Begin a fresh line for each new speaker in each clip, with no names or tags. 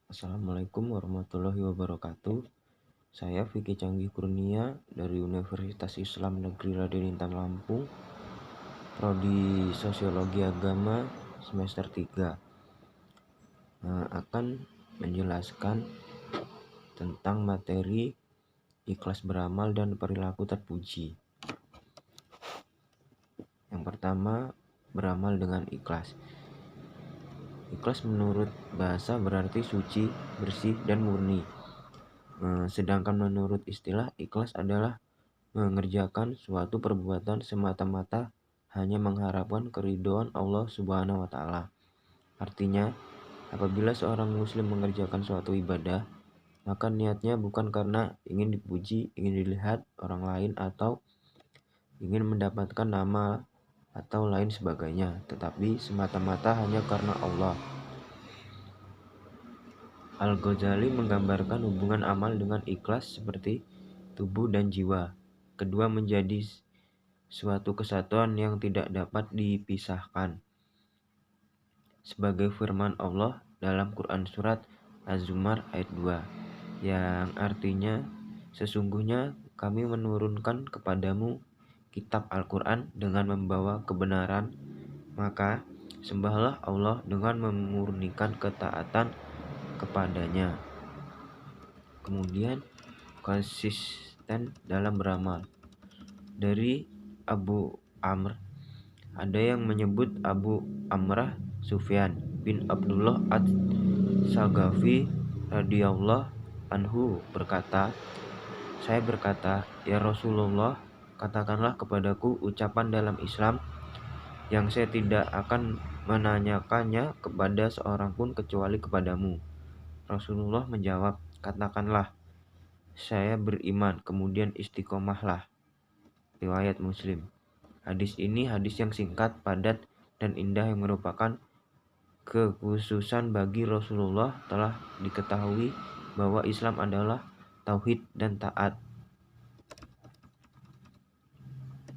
Assalamualaikum warahmatullahi wabarakatuh. Saya Vicky Canggih Kurnia dari Universitas Islam Negeri Raden Intan Lampung, Prodi Sosiologi Agama semester 3. Akan menjelaskan tentang materi ikhlas beramal dan perilaku terpuji. Yang pertama, beramal dengan ikhlas. Ikhlas menurut bahasa berarti suci, bersih, dan murni. Sedangkan menurut istilah, ikhlas adalah mengerjakan suatu perbuatan semata-mata hanya mengharapkan keridhaan Allah Subhanahu wa Ta'ala. Artinya, apabila seorang muslim mengerjakan suatu ibadah, maka niatnya bukan karena ingin dipuji, ingin dilihat orang lain, atau ingin mendapatkan nama atau lain sebagainya, tetapi semata-mata hanya karena Allah. Al-Ghazali menggambarkan hubungan amal dengan ikhlas seperti tubuh dan jiwa. Kedua menjadi suatu kesatuan yang tidak dapat dipisahkan. Sebagai firman Allah dalam Quran surat Az-Zumar ayat 2, yang artinya, sesungguhnya kami menurunkan kepadamu kitab Al-Quran dengan membawa kebenaran, maka sembahlah Allah dengan memurnikan ketaatan kepadanya. Kemudian konsisten dalam beramal. Dari Abu Amr, ada yang menyebut Abu Amrah Sufyan bin Abdullah Ad-Sagafi radhiyallahu anhu berkata, saya berkata, ya Rasulullah, katakanlah kepadaku ucapan dalam Islam yang saya tidak akan menanyakannya kepada seorang pun kecuali kepadamu. Rasulullah menjawab, katakanlah, saya beriman, kemudian istiqomahlah. Riwayat Muslim. Hadis ini hadis yang singkat, padat, dan indah yang merupakan kekhususan bagi Rasulullah. Telah diketahui bahwa Islam adalah tauhid dan taat.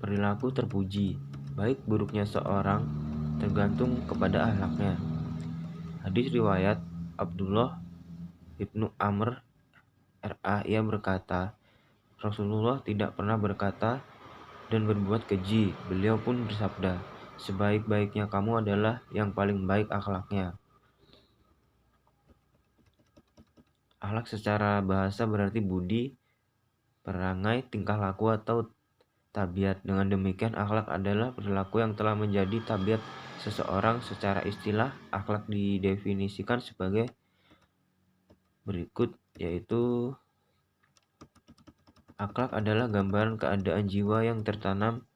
Perilaku terpuji. Baik buruknya seorang tergantung kepada akhlaknya. Hadis riwayat Abdullah ibnu Amr RA, ia berkata, Rasulullah tidak pernah berkata dan berbuat keji. Beliau pun bersabda, sebaik-baiknya kamu adalah yang paling baik akhlaknya. Akhlak secara bahasa berarti budi, perangai, tingkah laku, atau tabiat. Dengan demikian, akhlak adalah perilaku yang telah menjadi tabiat seseorang. Secara istilah, akhlak didefinisikan sebagai berikut, yaitu akhlak adalah gambaran keadaan jiwa yang tertanam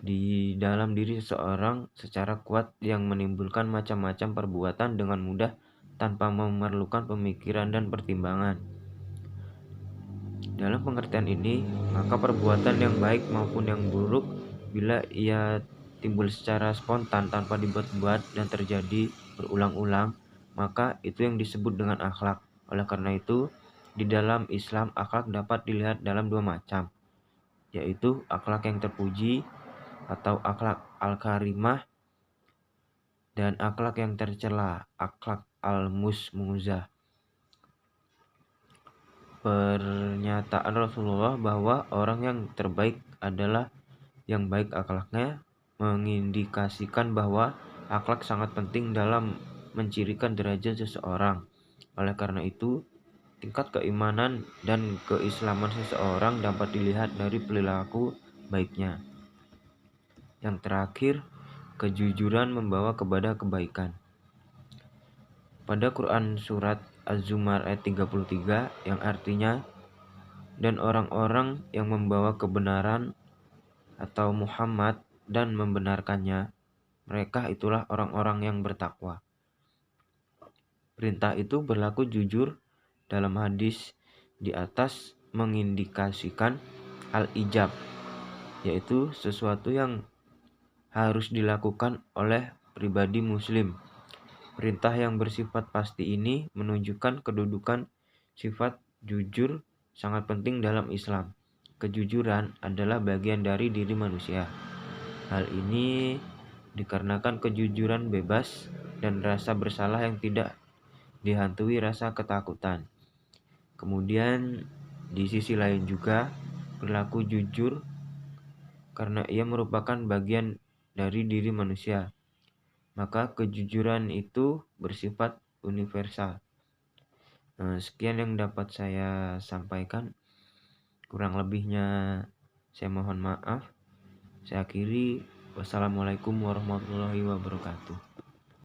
di dalam diri seseorang secara kuat yang menimbulkan macam-macam perbuatan dengan mudah tanpa memerlukan pemikiran dan pertimbangan. Dalam pengertian ini, maka perbuatan yang baik maupun yang buruk, bila ia timbul secara spontan tanpa dibuat-buat dan terjadi berulang-ulang, maka itu yang disebut dengan akhlak. Oleh karena itu, di dalam Islam akhlak dapat dilihat dalam dua macam, yaitu akhlak yang terpuji atau akhlak al-karimah, dan akhlak yang tercela, akhlak al-musmuzah. Pernyataan Rasulullah bahwa orang yang terbaik adalah yang baik akhlaknya mengindikasikan bahwa akhlak sangat penting dalam mencirikan derajat seseorang. Oleh karena itu, tingkat keimanan dan keislaman seseorang dapat dilihat dari perilaku baiknya. Yang terakhir, kejujuran membawa kepada kebaikan. Pada Quran surat Az-Zumar ayat 33 yang artinya, dan orang-orang yang membawa kebenaran atau Muhammad dan membenarkannya, mereka itulah orang-orang yang bertakwa. Perintah itu berlaku jujur dalam hadis di atas mengindikasikan al-ijab, yaitu sesuatu yang harus dilakukan oleh pribadi muslim. Perintah yang bersifat pasti ini menunjukkan kedudukan sifat jujur sangat penting dalam Islam. Kejujuran adalah bagian dari diri manusia. Hal ini dikarenakan kejujuran bebas dan rasa bersalah yang tidak dihantui rasa ketakutan. Kemudian di sisi lain juga berlaku jujur karena ia merupakan bagian dari diri manusia. Maka kejujuran itu bersifat universal. Sekian yang dapat saya sampaikan. Kurang lebihnya saya mohon maaf. Saya akhiri. Wassalamualaikum warahmatullahi wabarakatuh.